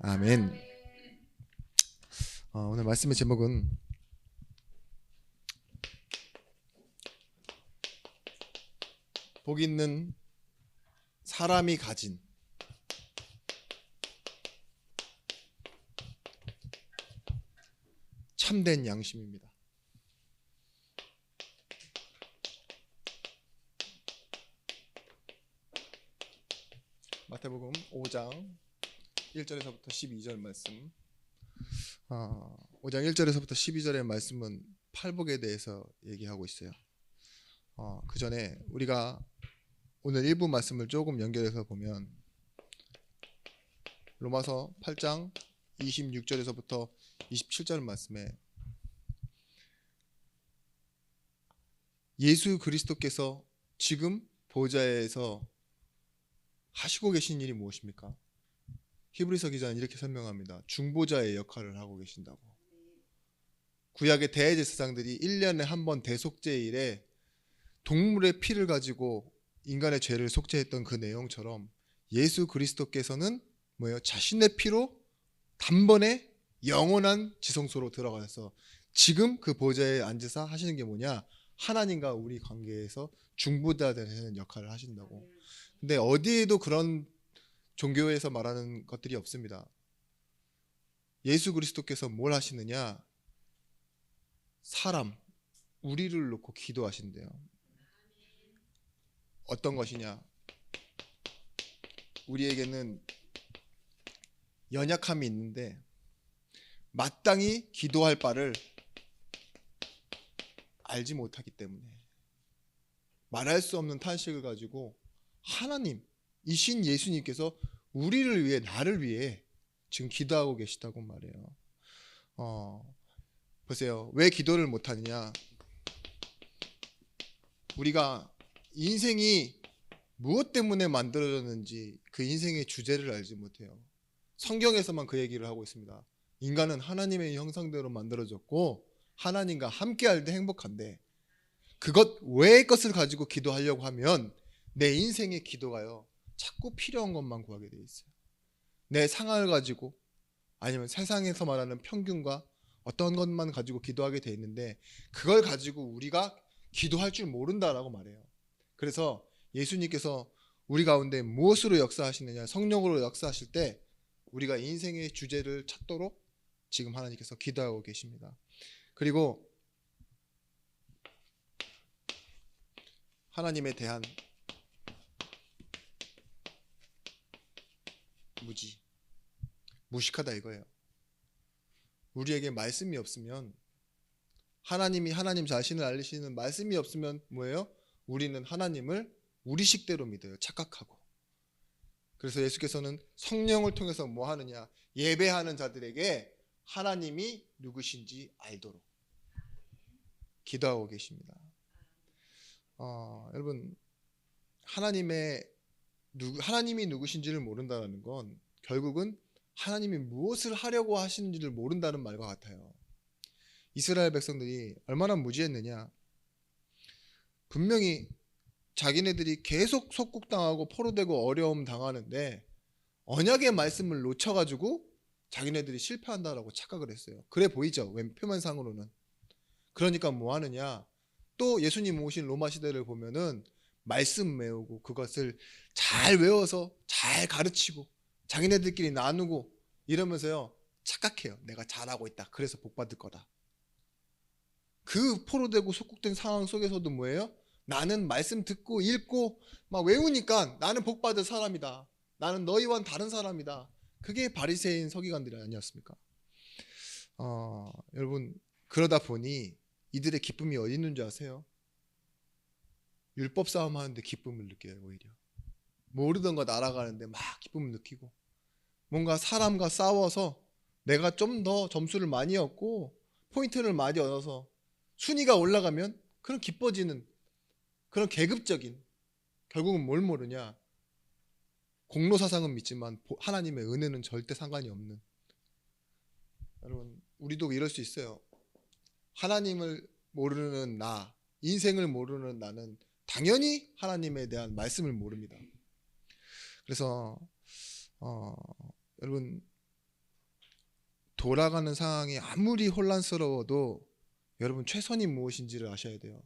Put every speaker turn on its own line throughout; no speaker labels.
아멘. 오늘 말씀의 제목은 복 있는 사람이 가진 참된 양심입니다. 마태복음 5장 1절에서부터 12절 말씀. 5장 1절에서부터 12절의 말씀은 팔복에 대해서 얘기하고 있어요. 그 전에 우리가 오늘 일부 말씀을 조금 연결해서 보면 로마서 8장 26절에서부터 27절 말씀에 예수 그리스도께서 지금 보좌에서 하시고 계신 일이 무엇입니까? 히브리서 기자는 이렇게 설명합니다. 중보자의 역할을 하고 계신다고. 구약의 대제사장들이 1년에 한 번 대속죄일에 동물의 피를 가지고 인간의 죄를 속죄했던 그 내용처럼 예수 그리스도께서는 뭐예요? 자신의 피로 단번에 영원한 지성소로 들어가서 지금 그 보좌에 앉으사 하시는 게 뭐냐? 하나님과 우리 관계에서 중보자 되는 역할을 하신다고. 근데 어디에도 그런 종교에서 말하는 것들이 없습니다. 예수 그리스도께서 뭘 하시느냐? 사람, 우리를 놓고 기도하신대요. 어떤 것이냐? 우리에게는 연약함이 있는데 마땅히 기도할 바를 알지 못하기 때문에 말할 수 없는 탄식을 가지고 하나님이신 예수님께서 우리를 위해, 나를 위해 지금 기도하고 계시다고 말해요. 보세요. 왜 기도를 못하느냐? 우리가 인생이 무엇 때문에 만들어졌는지 그 인생의 주제를 알지 못해요. 성경에서만 그 얘기를 하고 있습니다. 인간은 하나님의 형상대로 만들어졌고 하나님과 함께 할 때 행복한데 그것 외의 것을 가지고 기도하려고 하면 내 인생의 기도가요 자꾸 필요한 것만 구하게 돼 있어요. 내 상황을 가지고 아니면 세상에서 말하는 평균과 어떤 것만 가지고 기도하게 돼 있는데 그걸 가지고 우리가 기도할 줄 모른다라고 말해요. 그래서 예수님께서 우리 가운데 무엇으로 역사하시느냐, 성령으로 역사하실 때 우리가 인생의 주제를 찾도록 지금 하나님께서 기도하고 계십니다. 그리고 하나님에 대한 무식하다 이거예요. 우리에게 말씀이 없으면 하나님이 하나님 자신을 알리시는 말씀이 없으면 뭐예요? 우리는 하나님을 우리 식대로 믿어요. 착각하고. 그래서 예수께서는 성령을 통해서 뭐 하느냐? 예배하는 자들에게 하나님이 누구신지 알도록 기도하고 계십니다. 여러분 하나님이 누구신지를 모른다는 건 결국은 하나님이 무엇을 하려고 하시는지를 모른다는 말과 같아요. 이스라엘 백성들이 얼마나 무지했느냐? 분명히 자기네들이 계속 속국당하고 포로되고 어려움 당하는데 언약의 말씀을 놓쳐가지고 자기네들이 실패한다라고 착각을 했어요. 그래 보이죠? 표면상으로는. 그러니까 뭐 하느냐? 또 예수님 오신 로마 시대를 보면은 말씀 외우고 그것을 잘 외워서 잘 가르치고 자기네들끼리 나누고 이러면서요 착각해요. 내가 잘하고 있다. 그래서 복 받을 거다. 그 포로되고 속국된 상황 속에서도 뭐예요? 나는 말씀 듣고 읽고 막 외우니까 나는 복 받을 사람이다. 나는 너희와는 다른 사람이다. 그게 바리새인 서기관들이 아니었습니까? 여러분 그러다 보니 이들의 기쁨이 어디 있는 줄 아세요? 율법 싸움 하는데 기쁨을 느껴요. 오히려 모르던 거 날아가는데 막 기쁨을 느끼고 뭔가 사람과 싸워서 내가 좀 더 점수를 많이 얻고 포인트를 많이 얻어서 순위가 올라가면 그런 기뻐지는 그런 계급적인 결국은 뭘 모르냐? 공로사상은 믿지만 하나님의 은혜는 절대 상관이 없는. 여러분 우리도 이럴 수 있어요. 하나님을 모르는 나, 인생을 모르는 나는 당연히 하나님에 대한 말씀을 모릅니다. 그래서 여러분 돌아가는 상황이 아무리 혼란스러워도 여러분 최선이 무엇인지를 아셔야 돼요.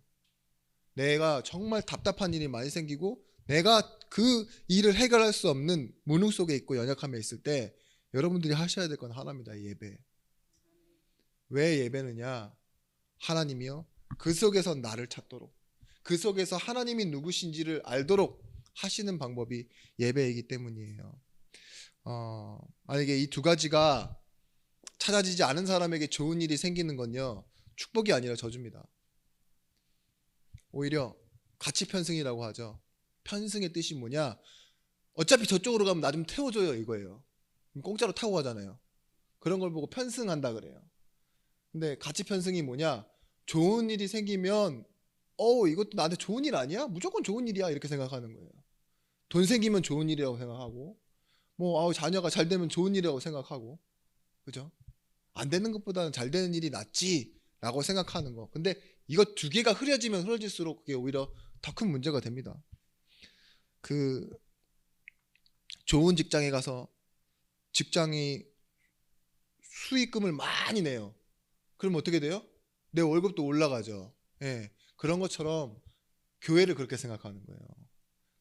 내가 정말 답답한 일이 많이 생기고 내가 그 일을 해결할 수 없는 무능 속에 있고 연약함에 있을 때 여러분들이 하셔야 될 건 하나입니다. 예배. 왜 예배느냐? 하나님이요, 그 속에서 나를 찾도록, 그 속에서 하나님이 누구신지를 알도록 하시는 방법이 예배이기 때문이에요. 만약에 이 두 가지가 찾아지지 않은 사람에게 좋은 일이 생기는 건요, 축복이 아니라 저주입니다. 오히려 가치 편승이라고 하죠. 편승의 뜻이 뭐냐? 어차피 저쪽으로 가면 나 좀 태워줘요 이거예요. 공짜로 타고 가잖아요. 그런 걸 보고 편승한다 그래요. 근데 가치 편승이 뭐냐? 좋은 일이 생기면 이것도 나한테 좋은 일 아니야? 무조건 좋은 일이야 이렇게 생각하는 거예요. 돈 생기면 좋은 일이라고 생각하고, 자녀가 잘 되면 좋은 일이라고 생각하고, 그죠? 안 되는 것보다는 잘 되는 일이 낫지라고 생각하는 거. 근데 이거 두 개가 흐려지면 흐려질수록 그게 오히려 더 큰 문제가 됩니다. 그 좋은 직장에 가서 직장이 수익금을 많이 내요. 그럼 어떻게 돼요? 내 월급도 올라가죠. 예. 그런 것처럼 교회를 그렇게 생각하는 거예요.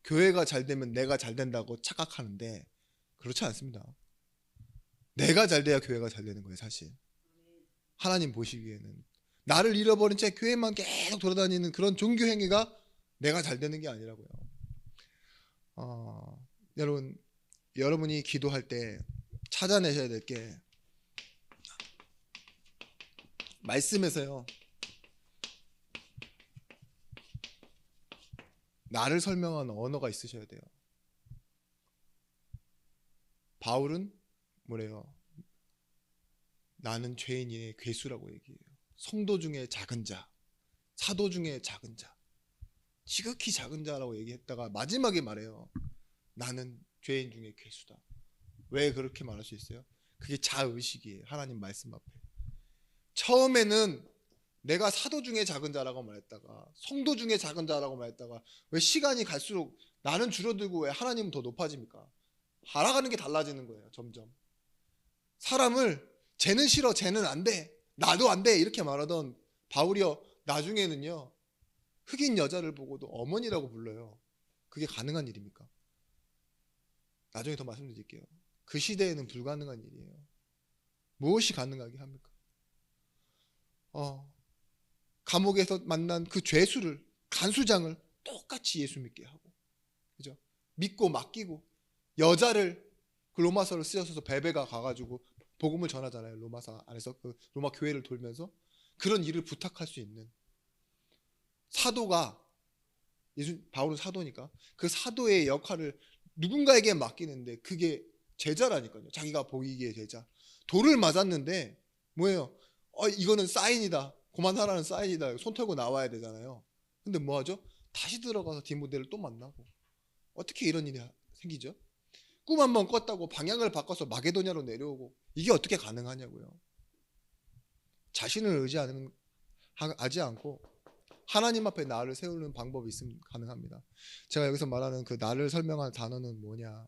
교회가 잘 되면 내가 잘 된다고 착각하는데 그렇지 않습니다. 내가 잘 돼야 교회가 잘 되는 거예요, 사실. 하나님 보시기에는 나를 잃어버린 채 교회만 계속 돌아다니는 그런 종교 행위가 내가 잘 되는 게 아니라고요. 여러분이 기도할 때 찾아내셔야 될 게 말씀에서요, 나를 설명하는 언어가 있으셔야 돼요. 바울은 뭐래요? 나는 죄인의 괴수라고 얘기해요. 성도 중에 작은 자, 사도 중에 작은 자, 지극히 작은 자라고 얘기했다가 마지막에 말해요. 나는 죄인 중에 괴수다. 왜 그렇게 말할 수 있어요? 그게 자의식이에요. 하나님 말씀 앞에. 처음에는 내가 사도 중에 작은 자라고 말했다가 성도 중에 작은 자라고 말했다가 왜 시간이 갈수록 나는 줄어들고 왜 하나님은 더 높아집니까? 알아가는 게 달라지는 거예요. 점점. 사람을 쟤는 싫어, 쟤는 안 돼, 나도 안 돼 이렇게 말하던 바울이요, 나중에는요 흑인 여자를 보고도 어머니라고 불러요. 그게 가능한 일입니까? 나중에 더 말씀드릴게요. 그 시대에는 불가능한 일이에요. 무엇이 가능하게 합니까? 감옥에서 만난 그 죄수를, 간수장을 똑같이 예수 믿게 하고, 그죠? 믿고 맡기고, 여자를 그 로마서를 쓰셔서 베베가 가가지고 복음을 전하잖아요. 로마서 안에서 그 로마 교회를 돌면서 그런 일을 부탁할 수 있는 사도가, 바울은 사도니까 그 사도의 역할을 누군가에게 맡기는데 그게 제자라니까요. 자기가 보이기에 제자. 돌을 맞았는데 뭐예요? 이거는 사인이다. 그만하라는 사인이다. 손 털고 나와야 되잖아요. 근데 뭐 하죠? 다시 들어가서 디모데를 또 만나고. 어떻게 이런 일이 생기죠? 꿈 한번 꿨다고 방향을 바꿔서 마게도냐로 내려오고, 이게 어떻게 가능하냐고요. 자신을 하지 않고 하나님 앞에 나를 세우는 방법이 있으면 가능합니다. 제가 여기서 말하는 그 나를 설명할 단어는 뭐냐?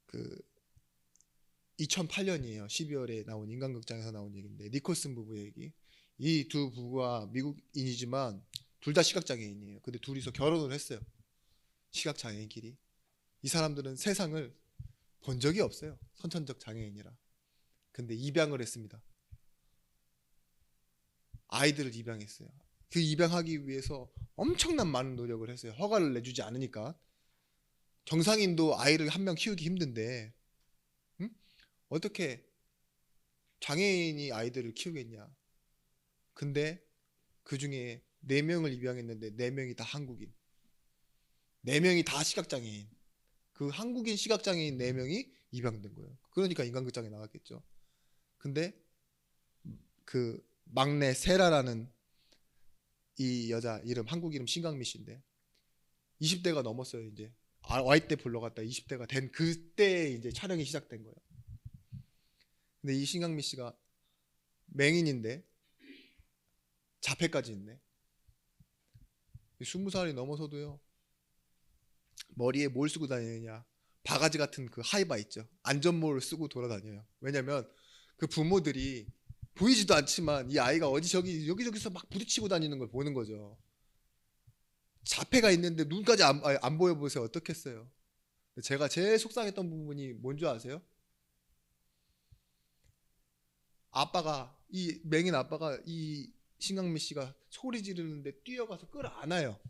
그 2008년이에요. 12월에 나온 인간극장에서 나온 얘기인데, 니콜슨 부부 얘기. 이 두 부부가 미국인이지만 둘 다 시각장애인이에요. 근데 둘이서 결혼을 했어요. 시각장애인끼리. 이 사람들은 세상을 본 적이 없어요. 선천적 장애인이라. 근데 입양을 했습니다. 아이들을 입양했어요. 그 입양하기 위해서 엄청난 많은 노력을 했어요. 허가를 내주지 않으니까. 정상인도 아이를 한 명 키우기 힘든데, 어떻게 장애인이 아이들을 키우겠냐. 근데 그 중에 4명을 입양했는데 4명이 다 한국인, 4명이 다 시각장애인. 그 한국인 시각장애인 4명이 입양된 거예요. 그러니까 인간극장에 나갔겠죠. 근데 그 막내 세라라는 이 여자 이름, 한국 이름 신강미 씨인데 20대가 넘었어요. 이제 와이 때 불러 갔다 20대가 된 그때 이제 촬영이 시작된 거예요. 근데 이 신강미 씨가 맹인인데 자폐까지 있네. 20살이 넘어서도요, 머리에 뭘 쓰고 다니느냐? 바가지 같은 그 하이바 있죠. 안전모를 쓰고 돌아다녀요. 왜냐면 그 부모들이 보이지도 않지만 이 아이가 어디 저기 여기저기서 막 부딪히고 다니는 걸 보는 거죠. 자폐가 있는데 눈까지 안 보여 보세요. 어떻겠어요? 제가 제일 속상했던 부분이 뭔지 아세요? 아빠가 이 맹인 아빠가 이 신강미 씨가 소리 지르는데 뛰어가서 끌어안아요.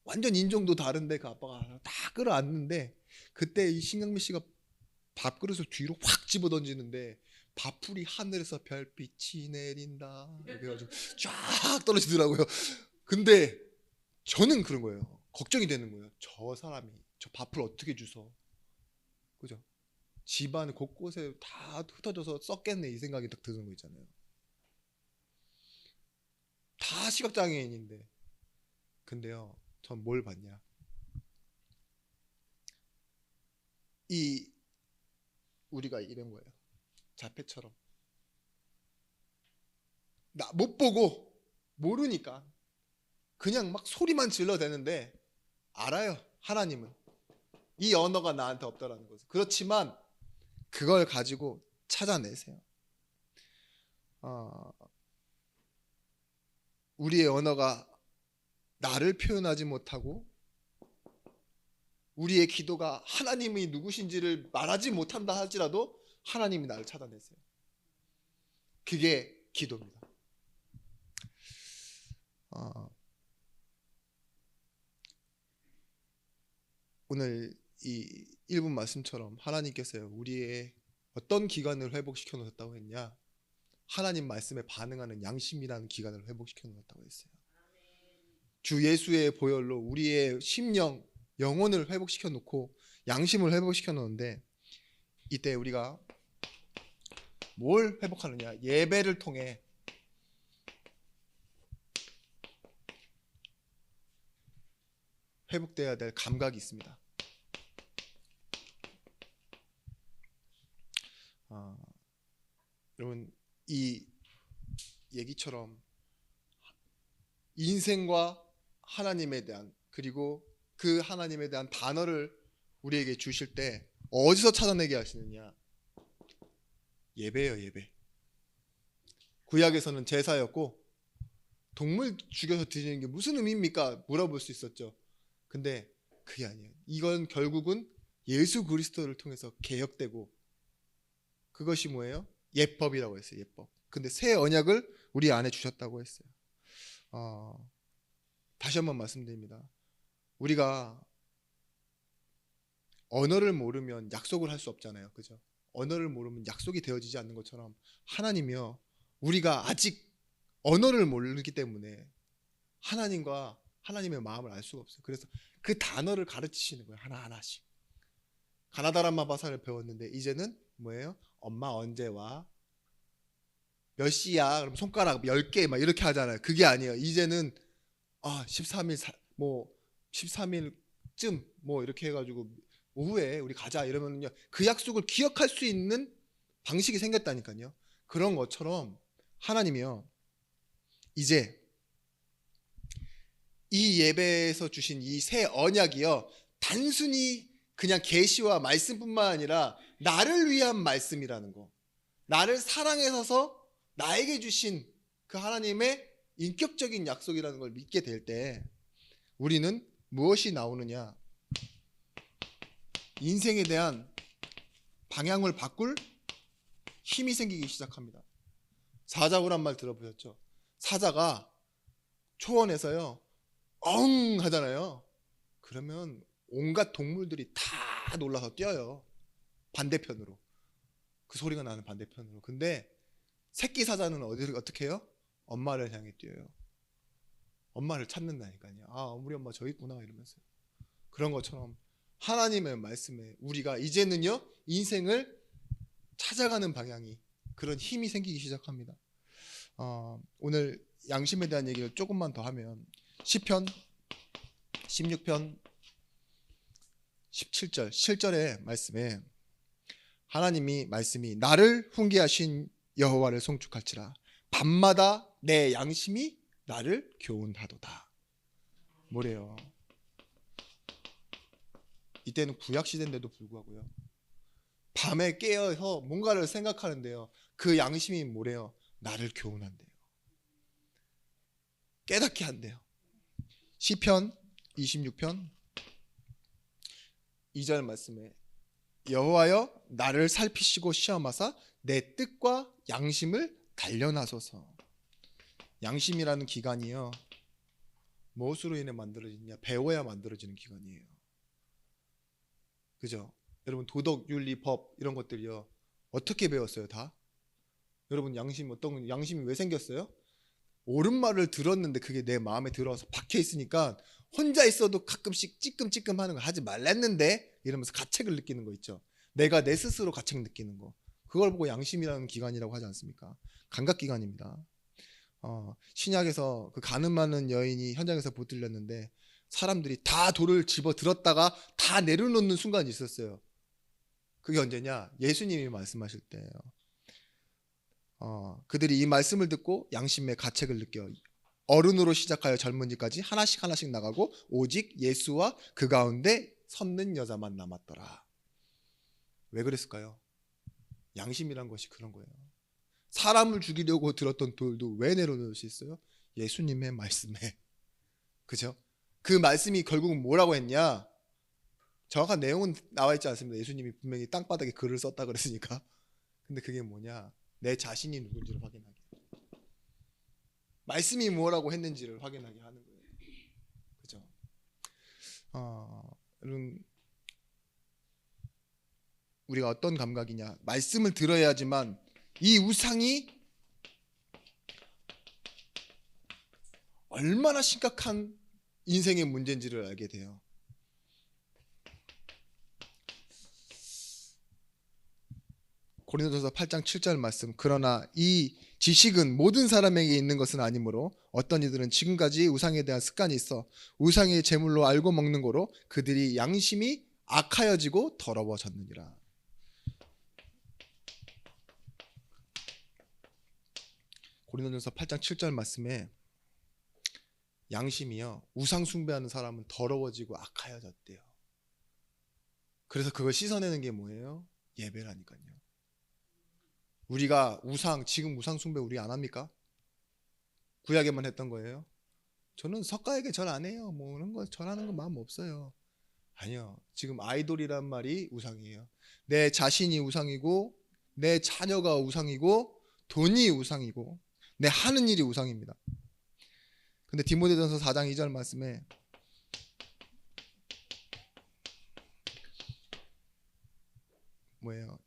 완전 인종도 다른데 그 아빠가 다 끌어안는데 그때 이 신강미 씨가 밥그릇을 뒤로 확 집어 던지는데 밥풀이 하늘에서 별빛이 내린다 이렇게 해가지고 쫙 떨어지더라고요. 근데 저는 그런 거예요. 걱정이 되는 거예요. 저 사람이 저 밥풀 어떻게 주워? 그죠? 집안 곳곳에 다 흩어져서 썩겠네 이 생각이 딱 드는 거 있잖아요. 다 시각장애인인데 근데요 전 뭘 봤냐 이 우리가 이런 거예요. 자폐처럼 나 못 보고 모르니까 그냥 막 소리만 질러대는데 알아요. 하나님은 이 언어가 나한테 없다라는 거죠. 그렇지만 그걸 가지고 찾아내세요. 우리의 언어가 나를 표현하지 못하고 우리의 기도가 하나님이 누구신지를 말하지 못한다 할지라도 하나님이 나를 찾아내세요. 그게 기도입니다. 오늘 이 1분 말씀처럼 하나님께서요 우리의 어떤 기관을 회복시켜 놓았다고 했냐? 하나님 말씀에 반응하는 양심이라는 기관을 회복시켜 놓았다고 했어요. 주 예수의 보혈로 우리의 심령, 영혼을 회복시켜 놓고 양심을 회복시켜 놓는데 이때 우리가 뭘 회복하느냐? 예배를 통해 회복돼야 될 감각이 있습니다. 여러분 이 얘기처럼 인생과 하나님에 대한 그리고 그 하나님에 대한 단어를 우리에게 주실 때 어디서 찾아내게 하시느냐? 예배예요, 예배. 구약에서는 제사였고 동물 죽여서 드리는 게 무슨 의미입니까? 물어볼 수 있었죠. 근데 그게 아니에요. 이건 결국은 예수 그리스도를 통해서 개혁되고 그것이 뭐예요? 예법이라고 했어요. 예법. 근데 새 언약을 우리 안에 주셨다고 했어요. 다시 한번 말씀드립니다. 우리가 언어를 모르면 약속을 할 수 없잖아요. 그죠? 언어를 모르면 약속이 되어지지 않는 것처럼 하나님이요. 우리가 아직 언어를 모르기 때문에 하나님과 하나님의 마음을 알 수가 없어요. 그래서 그 단어를 가르치시는 거예요. 하나하나씩. 가나다란마바사를 배웠는데 이제는 뭐예요? 엄마 언제 와? 몇 시야? 그럼 손가락 10개 막 이렇게 하잖아요. 그게 아니에요. 이제는 13일 뭐 13일쯤 뭐 이렇게 해가지고 오후에 우리 가자 이러면요. 그 약속을 기억할 수 있는 방식이 생겼다니까요. 그런 것처럼 하나님이요. 이제 이 예배에서 주신 이 새 언약이요. 단순히 그냥 계시와 말씀뿐만 아니라 나를 위한 말씀이라는 거. 나를 사랑해서 나에게 주신 그 하나님의 인격적인 약속이라는 걸 믿게 될 때 우리는 무엇이 나오느냐? 인생에 대한 방향을 바꿀 힘이 생기기 시작합니다. 사자고란 말 들어보셨죠? 사자가 초원에서요 엉 하잖아요. 그러면 온갖 동물들이 다 놀라서 뛰어요. 반대편으로. 그 소리가 나는 반대편으로. 근데 새끼 사자는 어떻게 해요? 엄마를 향해 뛰어요. 엄마를 찾는다니까요. 우리 엄마 저기 있구나 이러면서. 그런 것처럼 하나님의 말씀에 우리가 이제는요 인생을 찾아가는 방향이 그런 힘이 생기기 시작합니다. 오늘 양심에 대한 얘기를 조금만 더 하면 시편 16편 17절 7절의 말씀에 하나님이 말씀이 나를 훈계하신 여호와를 송축할지라 밤마다 내 양심이 나를 교훈하도다. 뭐래요? 이때는 구약 시대인데도 불구하고요. 밤에 깨어서 뭔가를 생각하는데요. 그 양심이 뭐래요? 나를 교훈한대요. 깨닫게 한대요. 시편 26편 2절 말씀에 여호와여 나를 살피시고 시험하사 내 뜻과 양심을 단련하소서. 양심이라는 기관이요, 무엇으로 인해 만들어지냐? 배워야 만들어지는 기관이에요. 그죠? 여러분 도덕, 윤리, 법 이런 것들이요 어떻게 배웠어요? 다? 여러분 양심이 왜 생겼어요? 옳은 말을 들었는데 그게 내 마음에 들어서 박혀 있으니까 혼자 있어도 가끔씩 찌끔찌끔 하는 거, 하지 말랬는데 이러면서 가책을 느끼는 거 있죠. 내가 내 스스로 가책 느끼는 거, 그걸 보고 양심이라는 기관이라고 하지 않습니까? 감각기관입니다. 신약에서 그 가늠 많은 여인이 현장에서 붙들렸는데 사람들이 다 돌을 집어 들었다가 다 내려놓는 순간이 있었어요. 그게 언제냐? 예수님이 말씀하실 때예요. 그들이 이 말씀을 듣고 양심의 가책을 느껴 어른으로 시작하여 젊은이까지 하나씩 하나씩 나가고 오직 예수와 그 가운데 섰는 여자만 남았더라. 왜 그랬을까요? 양심이란 것이 그런 거예요. 사람을 죽이려고 들었던 돌도 왜 내려놓을 수 있어요? 예수님의 말씀에. 그죠? 그 말씀이 결국은 뭐라고 했냐? 정확한 내용은 나와 있지 않습니다. 예수님이 분명히 땅바닥에 글을 썼다 그랬으니까. 근데 그게 뭐냐? 내 자신이 누군지를 확인하게, 말씀이 뭐라고 했는지를 확인하게 하는 거예요. 그죠? 여러분, 우리가 어떤 감각이냐? 말씀을 들어야지만 이 우상이 얼마나 심각한 인생의 문제인지를 알게 돼요. 고린도전서 8장 7절 말씀. 그러나 이 지식은 모든 사람에게 있는 것은 아니므로 어떤 이들은 지금까지 우상에 대한 습관이 있어 우상의 제물로 알고 먹는 거로 그들이 양심이 악하여지고 더러워졌느니라. 고린도전서 8장 7절 말씀에 양심이요, 우상 숭배하는 사람은 더러워지고 악하여졌대요. 그래서 그걸 씻어내는 게 뭐예요? 예배라니까요. 우리가 지금 우상 숭배 우리 안 합니까? 구약에만 했던 거예요. 저는 석가에게 절 안 해요. 뭐 그런 거 절하는 거 마음 없어요. 아니요. 지금 아이돌이란 말이 우상이에요. 내 자신이 우상이고, 내 자녀가 우상이고, 돈이 우상이고, 내 하는 일이 우상입니다. 근데 디모데전서 4장 2절 말씀에 뭐예요?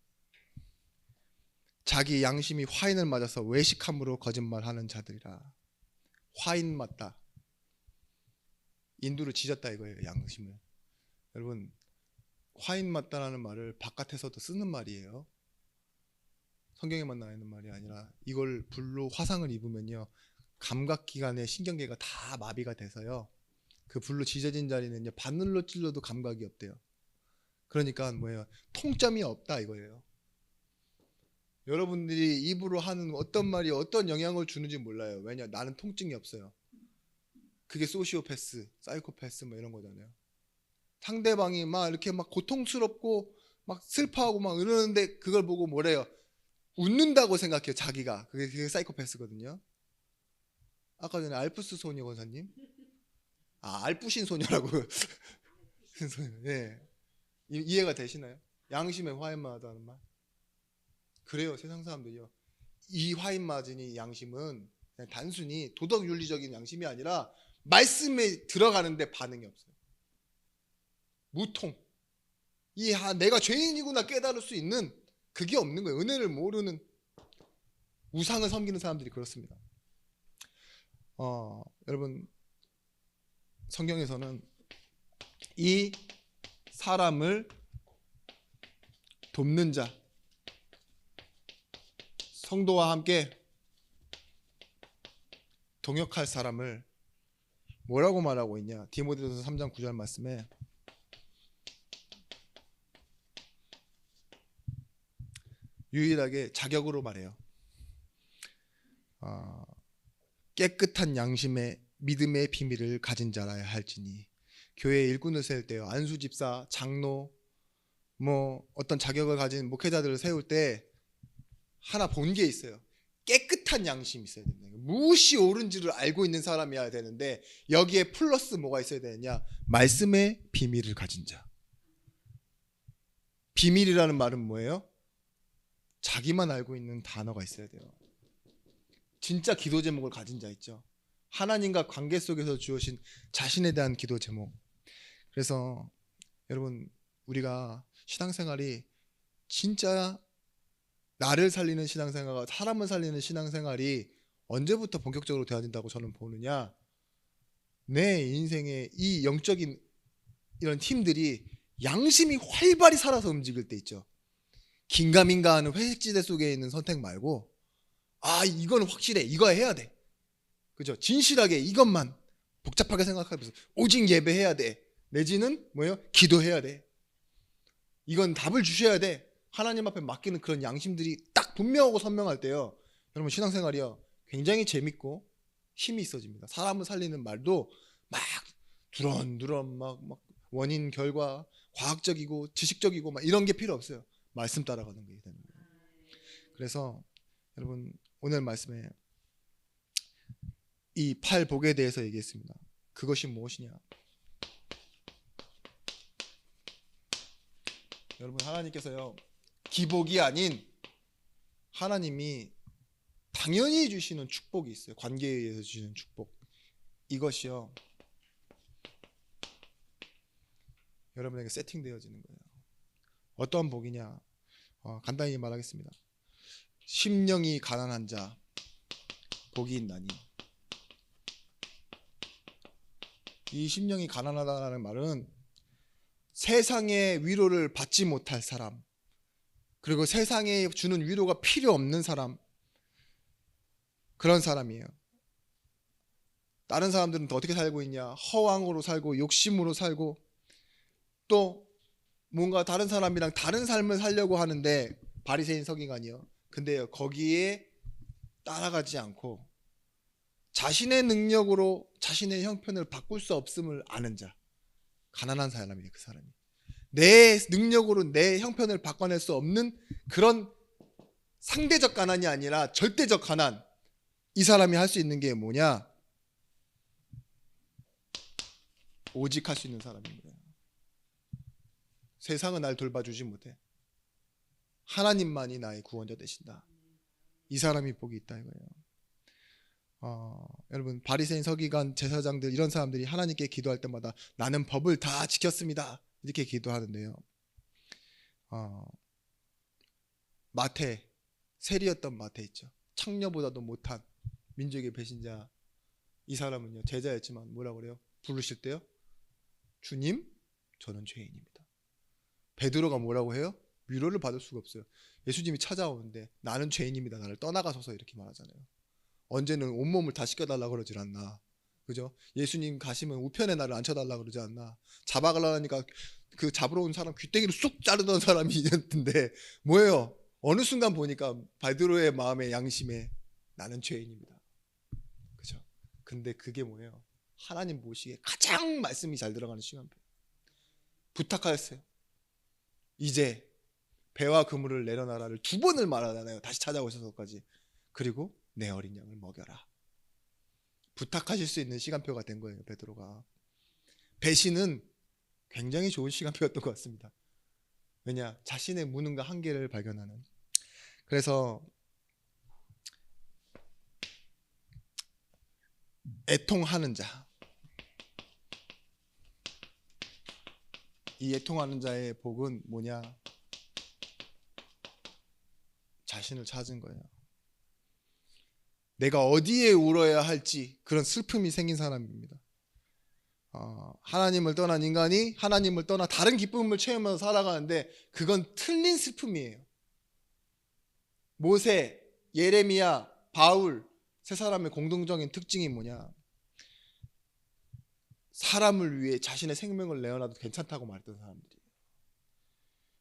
자기 양심이 화인을 맞아서 외식함으로 거짓말하는 자들이라. 화인 맞다. 인두를 지졌다 이거예요. 양심을. 여러분, 화인 맞다라는 말을 바깥에서도 쓰는 말이에요. 성경에만 나와 있는 말이 아니라 이걸 불로 화상을 입으면요, 감각기관의 신경계가 다 마비가 돼서요, 그 불로 지져진 자리는요 바늘로 찔러도 감각이 없대요. 그러니까 뭐예요? 통점이 없다 이거예요. 여러분들이 입으로 하는 어떤 말이 어떤 영향을 주는지 몰라요. 왜냐? 나는 통증이 없어요. 그게 소시오패스, 사이코패스 뭐 이런 거잖아요. 상대방이 막 이렇게 막 고통스럽고 막 슬퍼하고 막 이러는데 그걸 보고 뭐래요? 웃는다고 생각해요. 자기가. 그게 사이코패스거든요. 아까 전에 알프스 소녀 권사님, 알프신 소녀라고. 네. 이해가 되시나요? 양심의 화인마다는 말. 그래요. 세상 사람들이요, 이 화인 맞은 이 양심은 그냥 단순히 도덕 윤리적인 양심이 아니라 말씀에 들어가는데 반응이 없어요. 무통. 내가 죄인이구나 깨달을 수 있는 그게 없는 거예요. 은혜를 모르는, 우상을 섬기는 사람들이 그렇습니다. 여러분, 성경에서는 이 사람을 돕는 자, 성도와 함께 동역할 사람을 뭐라고 말하고 있냐? 디모데전서 3장 9절 말씀에 유일하게 자격으로 말해요. 깨끗한 양심의 믿음의 비밀을 가진 자라야 할지니 교회 일꾼을 세울 때요, 안수 집사, 장로, 뭐 어떤 자격을 가진 목회자들을 세울 때 하나 본 게 있어요. 깨끗한 양심이 있어야 된다. 무엇이 옳은지를 알고 있는 사람이어야 되는데, 여기에 플러스 뭐가 있어야 되느냐? 말씀의 비밀을 가진 자. 비밀이라는 말은 뭐예요? 자기만 알고 있는 단어가 있어야 돼요. 진짜 기도 제목을 가진 자 있죠. 하나님과 관계 속에서 주어진 자신에 대한 기도 제목. 그래서 여러분, 우리가 신앙생활이 진짜 나를 살리는 신앙생활과 사람을 살리는 신앙생활이 언제부터 본격적으로 되어야 된다고 저는 보느냐, 내 인생의 이 영적인 이런 팀들이 양심이 활발히 살아서 움직일 때 있죠. 긴가민가 하는 회색지대 속에 있는 선택 말고, 아, 이건 확실해, 이거 해야 돼, 그죠? 진실하게 이것만, 복잡하게 생각하면서 오직 예배해야 돼, 내지는 뭐예요? 기도해야 돼, 이건 답을 주셔야 돼, 하나님 앞에 맡기는 그런 양심들이 딱 분명하고 선명할 때요, 여러분, 신앙생활이요 굉장히 재밌고 힘이 있어집니다. 사람을 살리는 말도 막 두런두런 막 원인 결과 과학적이고 지식적이고 막 이런 게 필요 없어요. 말씀 따라가는 게 되는 거예요. 그래서 여러분, 오늘 말씀에 이 팔복에 대해서 얘기했습니다. 그것이 무엇이냐? 여러분, 하나님께서요 기복이 아닌 하나님이 당연히 주시는 축복이 있어요. 관계에 의해서 주시는 축복. 이것이요 여러분에게 세팅되어지는 거예요. 어떠한 복이냐? 간단히 말하겠습니다. 심령이 가난한 자 복이 있나니. 이 심령이 가난하다는 말은 세상의 위로를 받지 못할 사람, 그리고 세상에 주는 위로가 필요 없는 사람, 그런 사람이에요. 다른 사람들은 또 어떻게 살고 있냐? 허황으로 살고 욕심으로 살고 또 뭔가 다른 사람이랑 다른 삶을 살려고 하는데, 바리새인 서기관이요. 근데요, 거기에 따라가지 않고 자신의 능력으로 자신의 형편을 바꿀 수 없음을 아는 자, 가난한 사람이에요. 그 사람이 내 능력으로 내 형편을 바꿔낼 수 없는 그런 상대적 가난이 아니라 절대적 가난. 이 사람이 할 수 있는 게 뭐냐? 오직 할 수 있는 사람입니다. 세상은 날 돌봐주지 못해. 하나님만이 나의 구원자 되신다. 이 사람이 복이 있다 이거예요. 여러분, 바리새인 서기관 제사장들 이런 사람들이 하나님께 기도할 때마다 나는 법을 다 지켰습니다 이렇게 기도하는데요, 마태, 세리였던 마태 있죠. 창녀보다도 못한 민족의 배신자. 이 사람은요 제자였지만 뭐라고 그래요? 부르실 때요, 주님 저는 죄인입니다. 베드로가 뭐라고 해요? 위로를 받을 수가 없어요. 예수님이 찾아오는데 나는 죄인입니다, 나를 떠나가소서 이렇게 말하잖아요. 언제는 온몸을 다 씻겨달라고 그러질 않나, 그죠? 예수님 가시면 우편에 나를 앉혀달라고 그러지 않나. 잡아가려고 하니까 그 잡으러 온 사람 귀때기를 쑥 자르던 사람이 있는데 뭐예요? 어느 순간 보니까 베드로의 마음의 양심에 나는 죄인입니다, 그죠? 근데 그게 뭐예요? 하나님 보시기에 가장 말씀이 잘 들어가는 시간표. 부탁하였어요. 이제 배와 그물을 내려놔라를 2번을 말하잖아요. 다시 찾아오셔서까지. 그리고 내 어린 양을 먹여라. 부탁하실 수 있는 시간표가 된 거예요, 베드로가. 배신은 굉장히 좋은 시간표였던 것 같습니다. 왜냐? 자신의 무능과 한계를 발견하는. 그래서 애통하는 자, 이 애통하는 자의 복은 뭐냐? 자신을 찾은 거예요. 내가 어디에 울어야 할지 그런 슬픔이 생긴 사람입니다. 하나님을 떠난 인간이 하나님을 떠나 다른 기쁨을 체험하면서 살아가는데 그건 틀린 슬픔이에요. 모세, 예레미야, 바울 세 사람의 공동적인 특징이 뭐냐? 사람을 위해 자신의 생명을 내어놔도 괜찮다고 말했던 사람들이에요.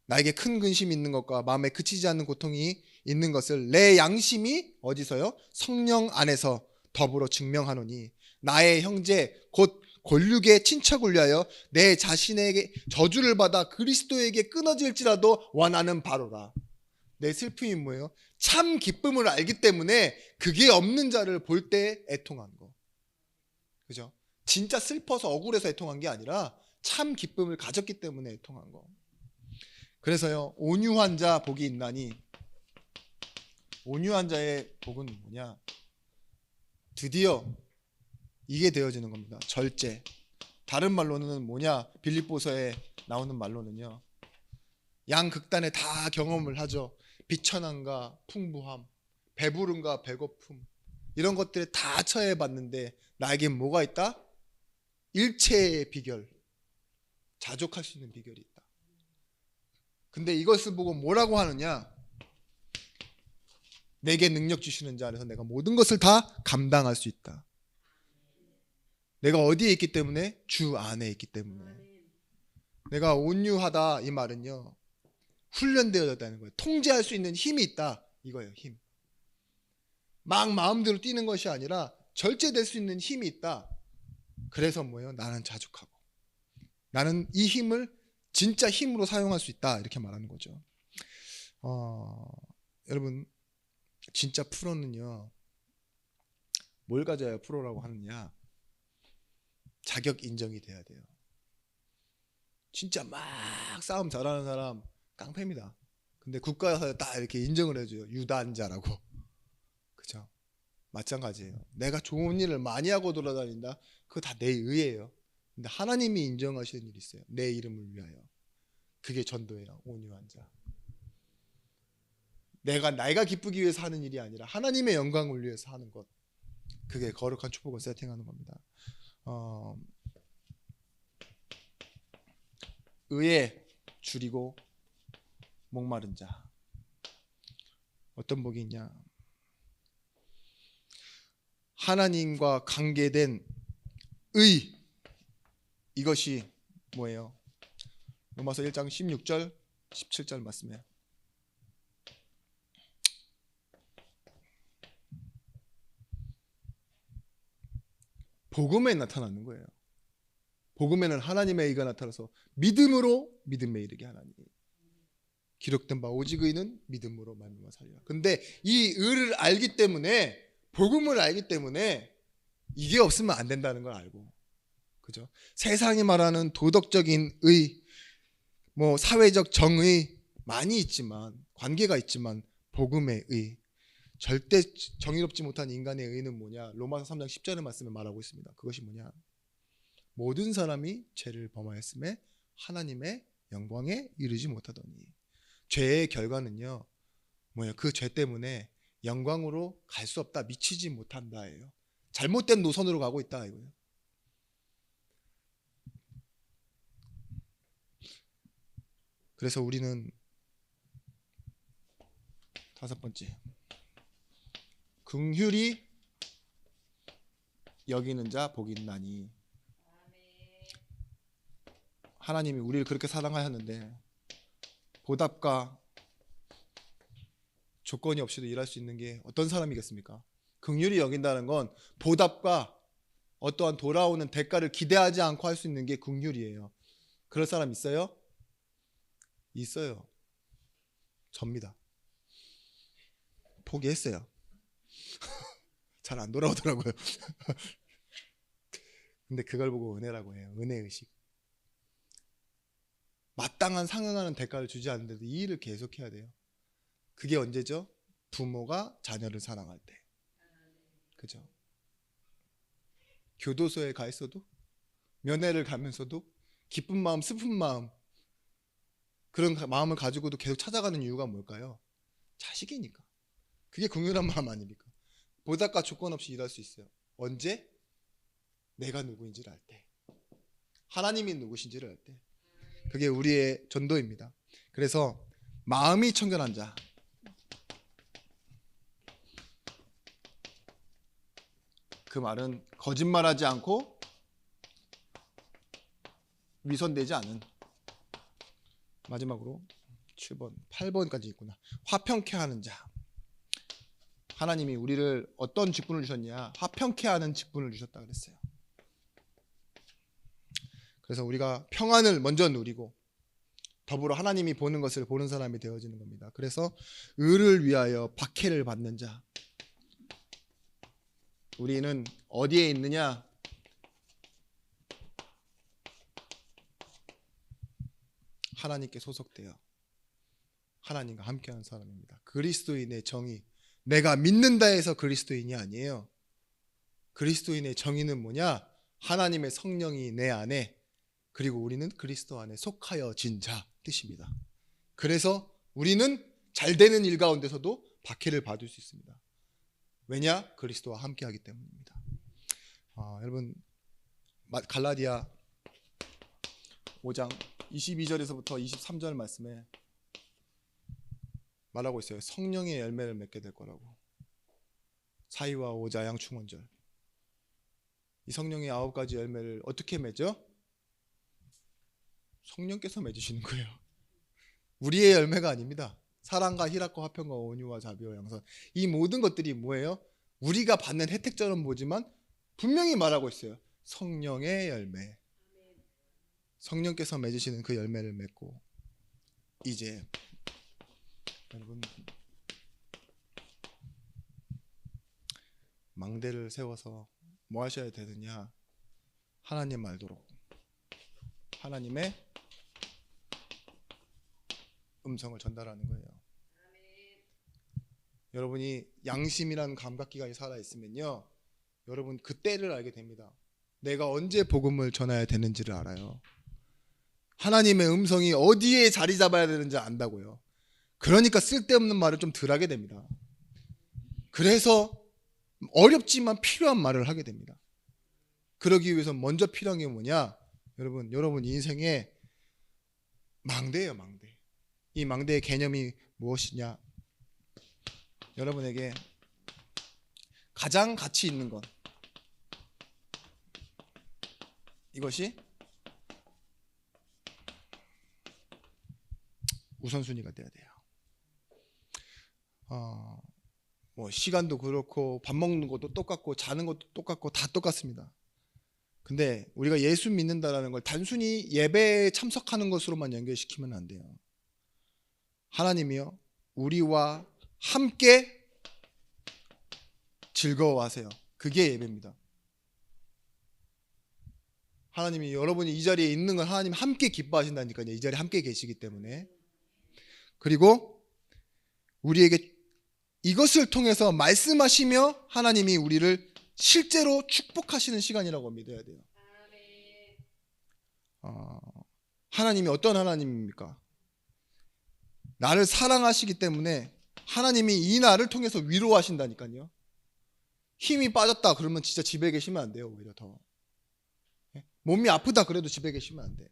나에게 큰 근심이 있는 것과 마음에 그치지 않는 고통이 있는 것을 내 양심이 어디서요? 성령 안에서 더불어 증명하노니 나의 형제 곧 권력의 친척을 위하여 내 자신에게 저주를 받아 그리스도에게 끊어질지라도 원하는 바로라. 내 슬픔이 뭐예요? 참 기쁨을 알기 때문에 그게 없는 자를 볼 때 애통한 거. 그죠? 진짜 슬퍼서 억울해서 애통한 게 아니라 참 기쁨을 가졌기 때문에 애통한 거. 그래서요, 온유한 자 복이 있나니, 온유한 자의 복은 뭐냐? 드디어 이게 되어지는 겁니다. 절제. 다른 말로는 뭐냐? 빌립보서에 나오는 말로는요, 양극단에 다 경험을 하죠. 비천함과 풍부함, 배부름과 배고픔, 이런 것들에 다 처해봤는데 나에겐 뭐가 있다? 일체의 비결, 자족할 수 있는 비결이 있다. 근데 이것을 보고 뭐라고 하느냐? 내게 능력 주시는 자 안에서 내가 모든 것을 다 감당할 수 있다. 내가 어디에 있기 때문에? 주 안에 있기 때문에. 내가 온유하다 이 말은요, 훈련되어졌다는 거예요. 통제할 수 있는 힘이 있다 이거예요. 힘. 막 마음대로 뛰는 것이 아니라 절제될 수 있는 힘이 있다. 그래서 뭐예요? 나는 자족하고 나는 이 힘을 진짜 힘으로 사용할 수 있다, 이렇게 말하는 거죠. 여러분, 진짜 프로는요, 뭘 가져야 프로라고 하느냐? 자격 인정이 돼야 돼요. 진짜 막 싸움 잘하는 사람 깡패입니다. 근데 국가에서 딱 이렇게 인정을 해줘요. 유단자라고. 그죠? 마찬가지예요. 내가 좋은 일을 많이 하고 돌아다닌다? 그거 다 내 의예요. 근데 하나님이 인정하시는 일이 있어요. 내 이름을 위하여. 그게 전도예요. 온유한 자. 내가 기쁘기 위해서 하는 일이 아니라 하나님의 영광을 위해서 하는 것. 그게 거룩한 축복을 세팅하는 겁니다. 의에 줄이고 목마른 자. 어떤 복이 있냐? 하나님과 관계된 의. 이것이 뭐예요? 로마서 1장 16절 17절 말씀이에요. 복음에 나타나는 거예요. 복음에는 하나님의 의가 나타나서 믿음으로 믿음에 이르게 하나니, 기록된 바 오직 의는 믿음으로 말미암아 살리라. 근데 이 의를 알기 때문에, 복음을 알기 때문에 이게 없으면 안 된다는 걸 알고, 그죠? 세상이 말하는 도덕적인 의, 뭐 사회적 정의 많이 있지만, 관계가 있지만 복음의 의, 절대 정의롭지 못한 인간의 의는 뭐냐? 로마서 3장 10절의 말씀에 말하고 있습니다. 그것이 뭐냐? 모든 사람이 죄를 범하였음에 하나님의 영광에 이르지 못하더니. 죄의 결과는요, 뭐예요? 그 죄 때문에 영광으로 갈 수 없다, 미치지 못한다예요. 잘못된 노선으로 가고 있다 이거예요. 그래서 우리는 다섯 번째, 긍휼히 여기는 자 복이 있나니. 하나님이 우리를 그렇게 사랑하였는데 보답과 조건이 없이도 일할 수 있는 게 어떤 사람이겠습니까? 긍휼히 여긴다는 건 보답과 어떠한 돌아오는 대가를 기대하지 않고 할 수 있는 게 긍휼이에요. 그럴 사람 있어요? 있어요. 접니다. 포기했어요. 잘 안 돌아오더라고요. 근데 그걸 보고 은혜라고 해요. 은혜의식. 마땅한 상응하는 대가를 주지 않는데도 이 일을 계속해야 돼요. 그게 언제죠? 부모가 자녀를 사랑할 때. 그죠? 교도소에 가 있어도, 면회를 가면서도 기쁜 마음, 슬픈 마음, 그런 마음을 가지고도 계속 찾아가는 이유가 뭘까요? 자식이니까. 그게 긍휼한 마음 아닙니까? 보답과 조건 없이 일할 수 있어요. 언제? 내가 누구인지를 알 때, 하나님이 누구신지를 알 때. 그게 우리의 전도입니다. 그래서 마음이 청결한 자, 그 말은 거짓말하지 않고 위선되지 않은. 마지막으로 7번, 8번까지 있구나. 화평케 하는 자. 하나님이 우리를 어떤 직분을 주셨냐? 화평케 하는 직분을 주셨다 그랬어요. 그래서 우리가 평안을 먼저 누리고 더불어 하나님이 보는 것을 보는 사람이 되어지는 겁니다. 그래서 의를 위하여 박해를 받는 자. 우리는 어디에 있느냐? 하나님께 소속되어 하나님과 함께하는 사람입니다. 그리스도인의 정의, 내가 믿는다 해서 그리스도인이 아니에요. 그리스도인의 정의는 뭐냐? 하나님의 성령이 내 안에, 그리고 우리는 그리스도 안에 속하여진 자 뜻입니다. 그래서 우리는 잘 되는 일 가운데서도 박해를 받을 수 있습니다. 왜냐? 그리스도와 함께하기 때문입니다. 여러분, 갈라디아 5장 22절에서부터 23절 말씀에 말하고 있어요. 성령의 열매를 맺게 될 거라고. 사의와 오자 양충원절. 이 성령의 9가지 열매를 어떻게 맺죠? 성령께서 맺으시는 거예요. 우리의 열매가 아닙니다. 사랑과 희락과 화평과 온유와 자비와 양선, 이 모든 것들이 뭐예요? 우리가 받는 혜택처럼 보지만 분명히 말하고 있어요. 성령의 열매. 성령께서 맺으시는 그 열매를 맺고, 이제 여러분 망대를 세워서 뭐 하셔야 되느냐? 하나님 말도록 하나님의 음성을 전달하는 거예요. 여러분이 양심이라는 감각기관이 살아있으면요, 여러분 그 때를 알게 됩니다. 내가 언제 복음을 전해야 되는지를 알아요. 하나님의 음성이 어디에 자리 잡아야 되는지 안다고요. 그러니까 쓸데없는 말을 좀 덜 하게 됩니다. 그래서 어렵지만 필요한 말을 하게 됩니다. 그러기 위해서 먼저 필요한 게 뭐냐? 여러분 인생에 망대예요, 망대. 이 망대의 개념이 무엇이냐? 여러분에게 가장 가치 있는 것, 이것이 우선순위가 돼야 돼요. 뭐 시간도 그렇고 밥 먹는 것도 똑같고 자는 것도 똑같고 다 똑같습니다. 근데 우리가 예수 믿는다라는 걸 단순히 예배에 참석하는 것으로만 연결시키면 안 돼요. 하나님이요, 우리와 함께 즐거워하세요. 그게 예배입니다. 하나님이, 여러분이 이 자리에 있는 건 하나님 함께 기뻐하신다니까요. 이 자리에 함께 계시기 때문에. 그리고 우리에게 이것을 통해서 말씀하시며 하나님이 우리를 실제로 축복하시는 시간이라고 믿어야 돼요. 하나님이 어떤 하나님입니까? 나를 사랑하시기 때문에 하나님이 이 나를 통해서 위로하신다니까요. 힘이 빠졌다 그러면 진짜 집에 계시면 안 돼요. 오히려 더 몸이 아프다 그래도 집에 계시면 안 돼.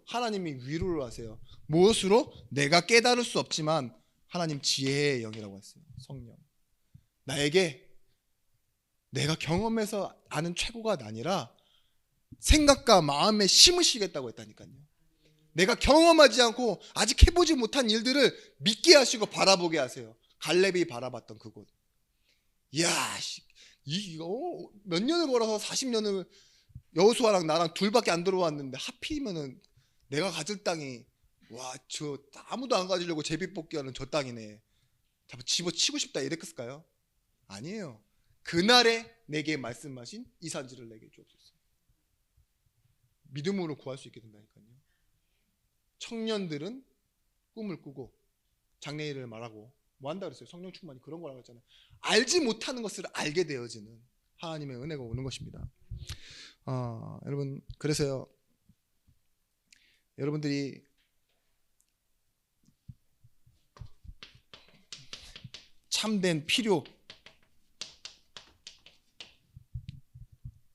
하나님이 위로를 하세요. 무엇으로? 내가 깨달을 수 없지만 하나님 지혜의 영이라고 했어요. 성령. 나에게 내가 경험해서 아는 최고가 아니라 생각과 마음에 심으시겠다고 했다니까요. 내가 경험하지 않고 아직 해보지 못한 일들을 믿게 하시고 바라보게 하세요. 갈렙이 바라봤던 그곳. 이야, 이거 몇 년을 걸어서 40년을 여호수아랑 나랑 둘밖에 안 들어왔는데 하필이면은 내가 가질 땅이, 와, 저 아무도 안 가지려고 제비뽑기하는 저 땅이네. 집어치고 싶다 이랬을까요? 아니에요. 그날에 내게 말씀하신 이 산지를 내게 주옵소서. 믿음으로 구할 수 있게 된다니까요. 청년들은 꿈을 꾸고 장래일을 말하고 뭐 한다 그랬어요. 성령 충만이 그런 거라고 했잖아요. 알지 못하는 것을 알게 되어지는 하나님의 은혜가 오는 것입니다. 여러분, 그래서요, 여러분들이 참된 필요,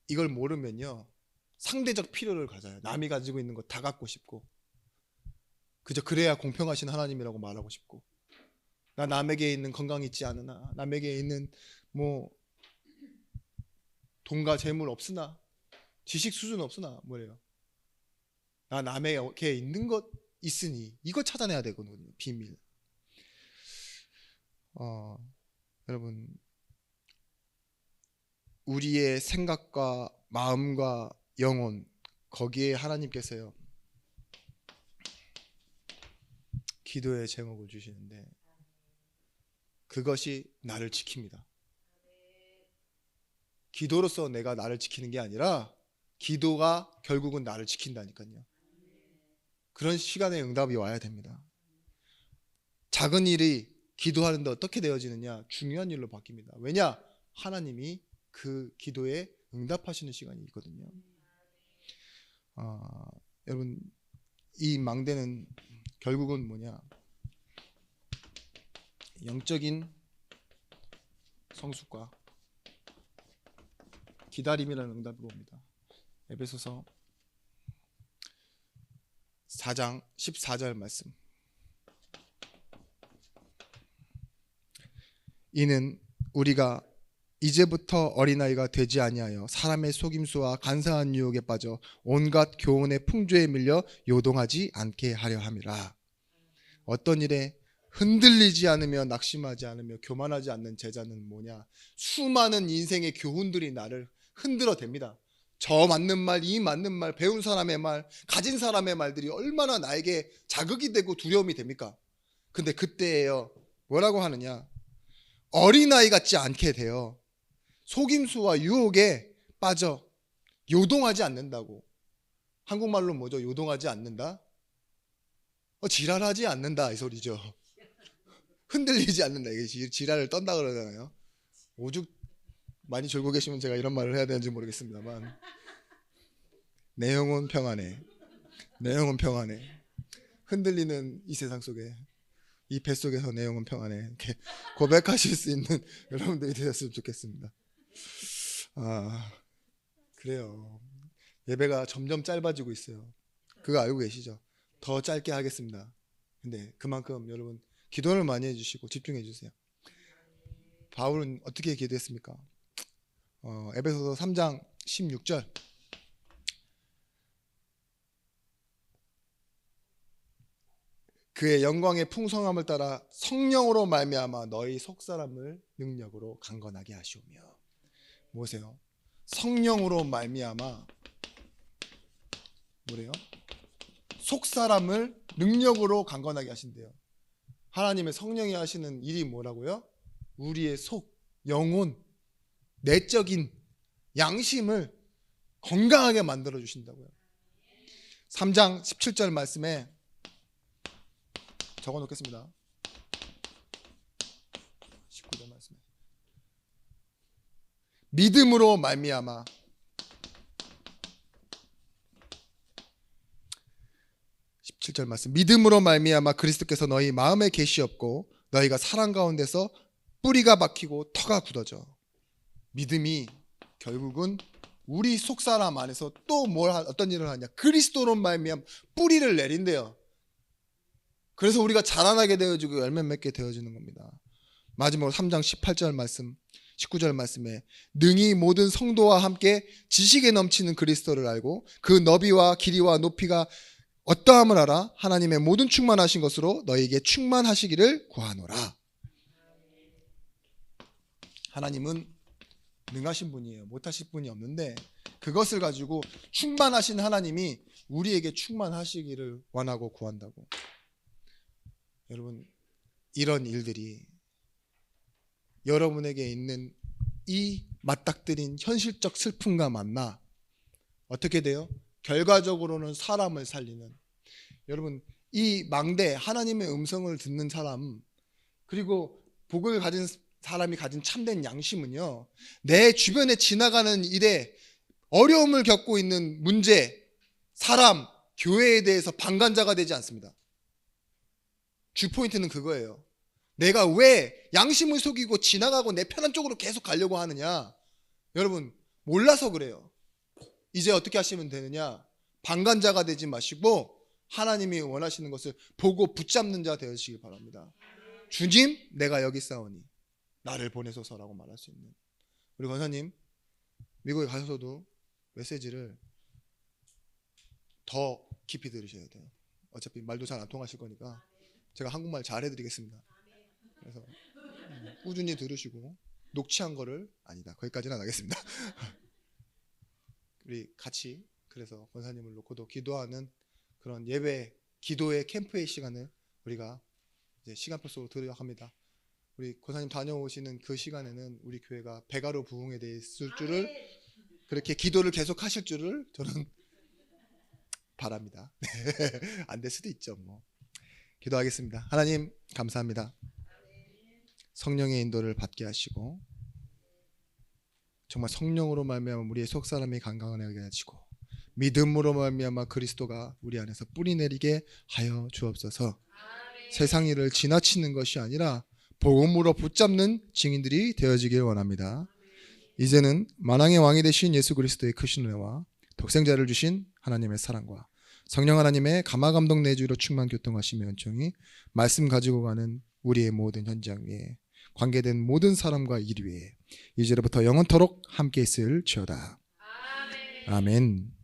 이걸 모르면요, 상대적 필요를 가져요. 남이 가지고 있는 거 다 갖고 싶고, 그저 그래야 공평하신 하나님이라고 말하고 싶고, 나 남에게 있는 건강 있지 않으나, 남에게 있는 뭐 돈과 재물 없으나, 지식 수준 없으나, 뭐래요? 나 남에게 있는 것 있으니 이거 찾아내야 되거든요. 비밀. 여러분, 우리의 생각과 마음과 영혼, 거기에 하나님께서요 기도의 제목을 주시는데 그것이 나를 지킵니다. 기도로서 내가 나를 지키는 게 아니라 기도가 결국은 나를 지킨다니까요. 그런 시간에 응답이 와야 됩니다. 작은 일이 기도하는데 어떻게 되어지느냐? 중요한 일로 바뀝니다. 왜냐? 하나님이 그 기도에 응답하시는 시간이 있거든요. 여러분 이 망대는 결국은 뭐냐? 영적인 성숙과 기다림이라는 응답이 옵니다. 에베소서 4장 14절 말씀. 이는 우리가 이제부터 어린아이가 되지 아니하여 사람의 속임수와 간사한 유혹에 빠져 온갖 교훈의 풍조에 밀려 요동하지 않게 하려 함이라. 어떤 일에 흔들리지 않으며 낙심하지 않으며 교만하지 않는 제자는 뭐냐? 수많은 인생의 교훈들이 나를 흔들어 댑니다. 저 맞는 말, 이 맞는 말, 배운 사람의 말, 가진 사람의 말들이 얼마나 나에게 자극이 되고 두려움이 됩니까? 근데 그때예요. 뭐라고 하느냐? 어린아이 같지 않게 돼요. 속임수와 유혹에 빠져 요동하지 않는다고. 한국말로 뭐죠? 요동하지 않는다? 지랄하지 않는다 이 소리죠. 흔들리지 않는다. 이게 지랄을 떤다 그러잖아요. 오죽 많이 졸고 계시면 제가 이런 말을 해야 되는지 모르겠습니다만 내 영혼 평안해. 내 영혼 평안해. 흔들리는 이 세상 속에 이 뱃속에서 내 영혼 평안해. 이렇게 고백하실 수 있는 여러분들이 되셨으면 좋겠습니다. 그래요. 예배가 점점 짧아지고 있어요. 그거 알고 계시죠? 더 짧게 하겠습니다. 근데 그만큼 여러분 기도를 많이 해주시고 집중해 주세요. 바울은 어떻게 기도했습니까? 에베소서 3장 16절. 그의 영광의 풍성함을 따라 성령으로 말미암아 너희 속사람을 능력으로 강건하게 하시오며. 뭐세요? 성령으로 말미암아 뭐래요? 속사람을 능력으로 강건하게 하신대요. 하나님의 성령이 하시는 일이 뭐라고요? 우리의 속, 영혼, 내적인 양심을 건강하게 만들어 주신다고요. 3장 17절 말씀에 적어 놓겠습니다. 19절 말씀에 믿음으로 말미암아 17절 말씀. 믿음으로 말미암아 그리스도께서 너희 마음에 계시옵고 너희가 사랑 가운데서 뿌리가 박히고 터가 굳어져. 믿음이 결국은 우리 속사람 안에서 또 어떤 일을 하냐? 그리스도로 말미암아 뿌리를 내린대요. 그래서 우리가 자라나게 되어지고 열매 맺게 되어지는 겁니다. 마지막으로 3장 18절 말씀, 19절 말씀에 능히 모든 성도와 함께 지식에 넘치는 그리스도를 알고 그 너비와 길이와 높이가 어떠함을 알아 하나님의 모든 충만하신 것으로 너희에게 충만하시기를 구하노라. 하나님은 능하신 분이에요. 못하실 분이 없는데 그것을 가지고 충만하신 하나님이 우리에게 충만하시기를 원하고 구한다고. 여러분 이런 일들이 여러분에게 있는 이 맞닥뜨린 현실적 슬픔과 만나 어떻게 돼요? 결과적으로는 사람을 살리는, 여러분 이 망대 하나님의 음성을 듣는 사람 그리고 복을 가진 사람이 가진 참된 양심은요, 내 주변에 지나가는 일에 어려움을 겪고 있는 문제, 사람, 교회에 대해서 방관자가 되지 않습니다. 주 포인트는 그거예요. 내가 왜 양심을 속이고 지나가고 내 편한 쪽으로 계속 가려고 하느냐? 여러분 몰라서 그래요. 이제 어떻게 하시면 되느냐? 방관자가 되지 마시고 하나님이 원하시는 것을 보고 붙잡는 자 되시기 바랍니다. 주님, 내가 여기 있사오니 나를 보내소서라고 말할 수 있는. 우리 권사님 미국에 가셔서도 메시지를 더 깊이 들으셔야 돼요. 어차피 말도 잘 안 통하실 거니까 제가 한국말 잘 해드리겠습니다. 그래서 꾸준히 들으시고 녹취한 거를 아니다, 거기까지는 안 하겠습니다. 우리 같이 그래서 권사님을 놓고도 기도하는 그런 예배, 기도의 캠프의 시간을 우리가 이제 시간표 속으로 들어갑니다. 우리 권사님 다녀오시는 그 시간에는 우리 교회가 배가로 부흥에 대해 있을 줄을, 그렇게 기도를 계속 하실 줄을 저는 바랍니다. 안 될 수도 있죠. 뭐 기도하겠습니다. 하나님 감사합니다. 성령의 인도를 받게 하시고 정말 성령으로 말미암아 우리의 속사람이 강건하게 하시고 믿음으로 말미암아 그리스도가 우리 안에서 뿌리 내리게 하여 주옵소서. 세상 일을 지나치는 것이 아니라 복음으로 붙잡는 증인들이 되어지길 원합니다. 이제는 만왕의 왕이 되신 예수 그리스도의 크신 은혜와 독생자를 주신 하나님의 사랑과 성령 하나님의 감화감동 내주로 충만 교통하심의 은총이 말씀 가지고 가는 우리의 모든 현장 위에 관계된 모든 사람과 일 위에 이제로부터 영원토록 함께 있을지어다. 아멘.